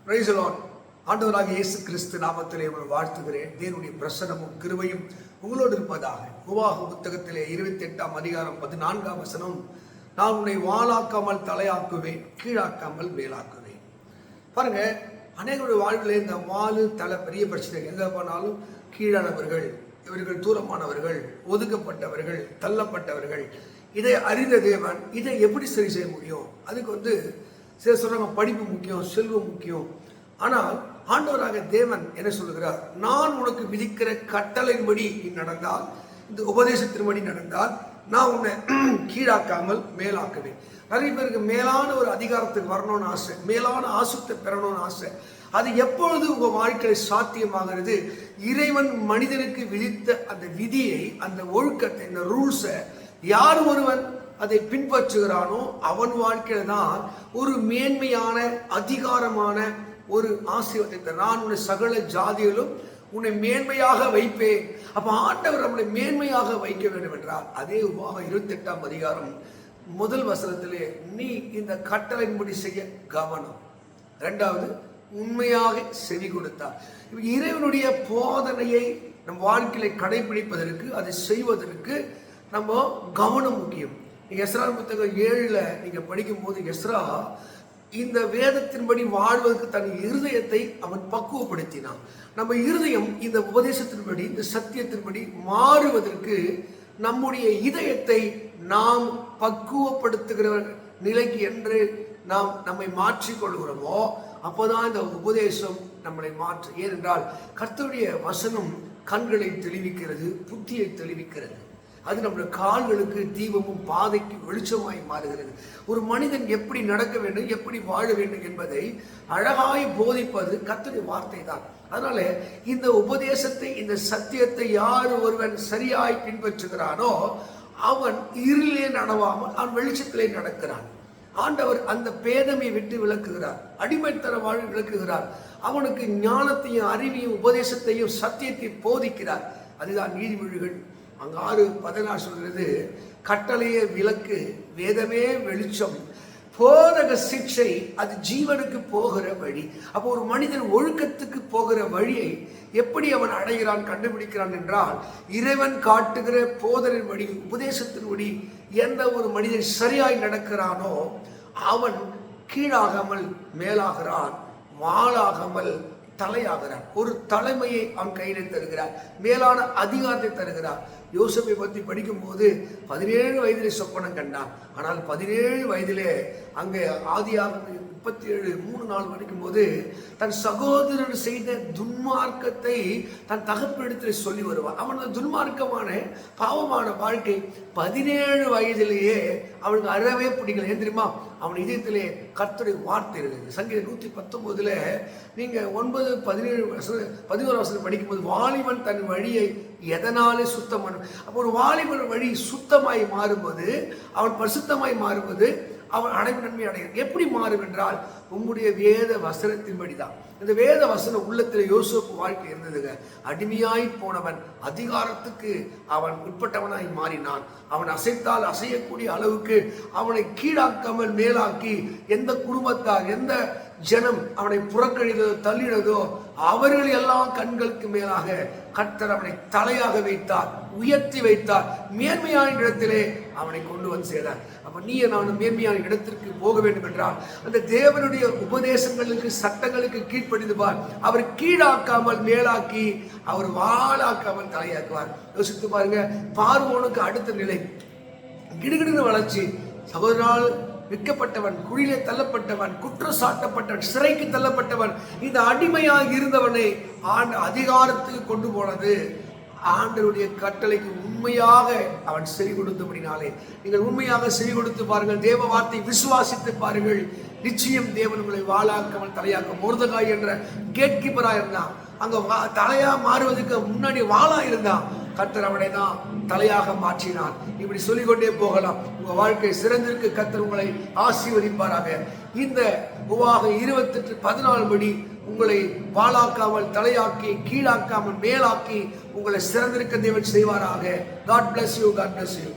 Praise the Lord. ஆண்டவராக இயேசு கிறிஸ்து நாமத்திலே உங்களை வாழ்த்துகிறேன். தேவனுடைய பிரசன்னமும் கிருபையும் உங்களோடு இருப்பதாக. உபாகம புத்தகத்திலே 28ஆம் அதிகாரம் 14ஆம் வசனம், நான் உன்னை வாளாக்காமல் தலையாக்குவேன், கீழாக்காமல் மேலாக்குவேன். பாருங்க, அநேகருடைய வாழ்வில் இந்த வாழு தலை பெரிய பிரச்சனை. எங்க போனாலும் கீழானவர்கள், இவர்கள் தூரமானவர்கள், ஒதுக்கப்பட்டவர்கள், தள்ளப்பட்டவர்கள். இதை அறிந்த தேவன் இதை எப்படி சரி செய்ய முடியும்? அதுக்கு சில சொல்றாங்க படிப்பு முக்கியம், செல்வம் முக்கியம். ஆனால் ஆண்டவராக தேவன் என்ன சொல்லுகிறார்? நான் உனக்கு விதிக்கிற கட்டளையின்படி நீ நடந்தால், இந்த உபதேசத்தின்படி நடந்தால், நான் உன்னை கீழாக்காமல் மேலாக்குவேன். நிறைய பேருக்கு மேலான ஒரு அதிகாரத்துக்கு வரணும்னு ஆசை, மேலான ஆசுத்தை பெறணும்னு ஆசை. அது எப்பொழுது உங்க வாழ்க்கையில் சாத்தியமாகிறது? இறைவன் மனிதனுக்கு விதித்த அந்த விதியை, அந்த ஒழுக்கத்தை, இந்த ரூல்ஸை யார் ஒருவன் அதை பின்பற்றுகிறானோ அவன் வாழ்க்கையில தான் ஒரு மேன்மையான அதிகாரமான ஒரு ஆசீர்வாதத்தை, நான் உன்னை சகல ஜாதியிலும் உன்னை மேன்மையாக வைப்பேன். அப்ப ஆண்டவர் நம்மளை மேன்மையாக வைக்க வேண்டும் என்றால், அதே உபாகமம் 28ஆம் அதிகாரம் முதல் வசனத்திலே, நீ இந்த கட்டளையின்படி செய்ய கவனம். இரண்டாவது, உண்மையாக செவி கொடுத்தார். இறைவனுடைய போதனையை நம் வாழ்க்கையில கடைபிடிப்பதற்கு, அதை செய்வதற்கு நம்ம கவனம் முக்கியம். எஸ்ரா புத்தகம் 7ல் நீங்க படிக்கும் போது, எஸ்ரா இந்த வேதத்தின்படி வாழ்வதற்கு தன் இருதயத்தை அவன் பக்குவப்படுத்தினான். நம்ம இருதயம் இந்த உபதேசத்தின்படி, இந்த சத்தியத்தின்படி மாறுவதற்கு நம்முடைய இதயத்தை நாம் பக்குவப்படுத்துகிற நிலைக்கு என்று நாம் நம்மை மாற்றிக்கொள்கிறோமோ, அப்போதான் இந்த உபதேசம் நம்மளை மாற்று. ஏனென்றால் கர்த்தருடைய வசனம் கண்களை தெளிவிக்கிறது, புத்தியை தெளிவிக்கிறது. அது நம்முடைய கால்களுக்கு தீபமும் பாதைக்கு வெளிச்சமாய் மாறுகிறது. ஒரு மனிதன் எப்படி நடக்க வேண்டும், எப்படி வாழ வேண்டும் என்பதை அழகாய் போதிப்பது கர்த்தருடைய வார்த்தை தான். அதனால இந்த உபதேசத்தை, இந்த சத்தியத்தை யார் ஒருவன் சரியாய் பின்பற்றுகிறானோ அவன் இருளிலே நடவாமல் அவன் வெளிச்சத்திலே நடக்கிறான். ஆண்டவர் அந்த பேதமை விட்டு விளக்குகிறார், அடிமைத்தன வாழ்வு விளக்குகிறார். அவனுக்கு ஞானத்தையும் அறிவையும் உபதேசத்தையும் சத்தியத்தையும் போதிக்கிறார். அதுதான் நீதிமொழிகள் அங்க 6:14 சொல்கிறது, கட்டளையே விளக்கு, வேதமே வெளிச்சம், போதக சிக்ஷை அது ஜீவனுக்கு போகிற வழி. அப்போ ஒரு மனிதன் ஒழுக்கத்துக்கு போகிற வழியை எப்படி அவன் அடைகிறான், கண்டுபிடிக்கிறான் என்றால், இறைவன் காட்டுகிற போதனின் வழி, உபதேசத்தின்படி எந்த ஒரு மனிதன் சரியாய் நடக்கிறானோ அவன் கீழாகாமல் மேலாகிறான், வாளாகாமல் தலையாகிறான். ஒரு தலைமையை அவன் கையில் தருகிறார், மேலான அதிகாரத்தை தருகிறார். யோசேப்பை பற்றி படிக்கும் போது 17 வயதிலே சொப்பனம் கண்டான். ஆனால் 17 வயதிலே அங்கே ஆதியாகமம் 37:3-4 படிக்கும் போது தன் சகோதரன் செய்த துன்மார்க்கத்தை தன் தகப்பனிடத்தில் சொல்லி வருவான். அவனது துன்மார்க்கமான பாவமான வாழ்க்கை 17 வயதிலேயே அவனுக்கு அறவே பிடிக்கல. ஏன் தெரியுமா? அவன் இதயத்திலே கர்த்தருடைய வார்த்தை இருக்குது. சங்கீதம் 119 நீங்க 9-11 வசனம் படிக்கும்போது, வாலிபன் தன் வழியை எதனாலே சுத்தம் பண்ணும். அப்போ ஒரு வாலிபன் வழி சுத்தமாய் மாறும்போது, அவன் பரிசுத்தமாய் மாறும்போது அவன் அடைவு நன்மை அடைகிறான். எப்படி மாறும் என்றால், உங்களுடைய வேத வசனத்தின்படி தான். இந்த வேத வசனம் உள்ளத்தில் யோசேப்பு வாழ்க்கை இருந்ததுங்க. அடிமையாய் போனவன் அதிகாரத்துக்கு அவன் உட்பட்டவனாய் மாறினான். அவன் அசைத்தால் அசையக்கூடிய அளவுக்கு அவனை கீழாக்காமல் மேலாக்கி, எந்த குடும்பத்தார், எந்த ஜனம் அவனை புறக்கணிதோ தள்ளினதோ அவர்கள் எல்லாம் கண்களுக்கு மேலாக கர்த்தர் அவனை தலையாக வைத்தார், உயர்த்தி வைத்தார், மேன்மையான இடத்திலே அவனை கொண்டு வந்து சேர்ந்தார். அப்ப நீ நானும் மேன்மையான இடத்திற்கு போக வேண்டும் என்றால், அந்த தேவனுடைய உபதேசங்களுக்கு, சட்டங்களுக்கு கீழ்ப்படிந்து பார். அவர் கீழாக்காமல் மேலாக்கி, அவர் வாளாக்காமல் தலையாக்குவார். யோசித்து பாருங்க, பார்வோனுக்கு அடுத்த நிலை கிடுகிடுன்னு வளர்ச்சி. சகோதரனால் விற்கப்பட்டவன், குழியிலே தள்ளப்பட்டவன், குற்றம் சாட்டப்பட்டவன், சிறைக்கு தள்ளப்பட்டவன், இந்த அடிமையாக இருந்தவனை அதிகாரத்துக்கு கொண்டு போனது ஆண்டவருடைய கட்டளைக்கு உண்மையாக அவன் செவி கொடுத்தபடினாலே. நீங்கள் உண்மையாக செவி கொடுத்து பாருங்கள், தேவ வார்த்தை விசுவாசித்து பாருங்கள், நிச்சயம் தேவன் உங்களை வாளாக்காமல் தலையாக்க. மொர்தெகாய் என்ற கேட் கீப்பரா இருந்தான், அங்க தலையா மாறுவதற்கு முன்னாடி வாளா இருந்தான். கர்த்தர் அவனை தான் தலையாக மாற்றினான். இப்படி சொல்லிக்கொண்டே போகலாம். உங்க வாழ்க்கை சிறந்திருக்கு. கர்த்தர் உங்களை ஆசீர்வதிப்பாராக. இந்த உபாகமம் 28:14 படி உங்களை வாளாக்காமல் தலையாக்கி, கீழாக்காமல் மேலாக்கி உங்களை சிறந்திருக்க தேவன் செய்வாராக. God bless you. God bless you.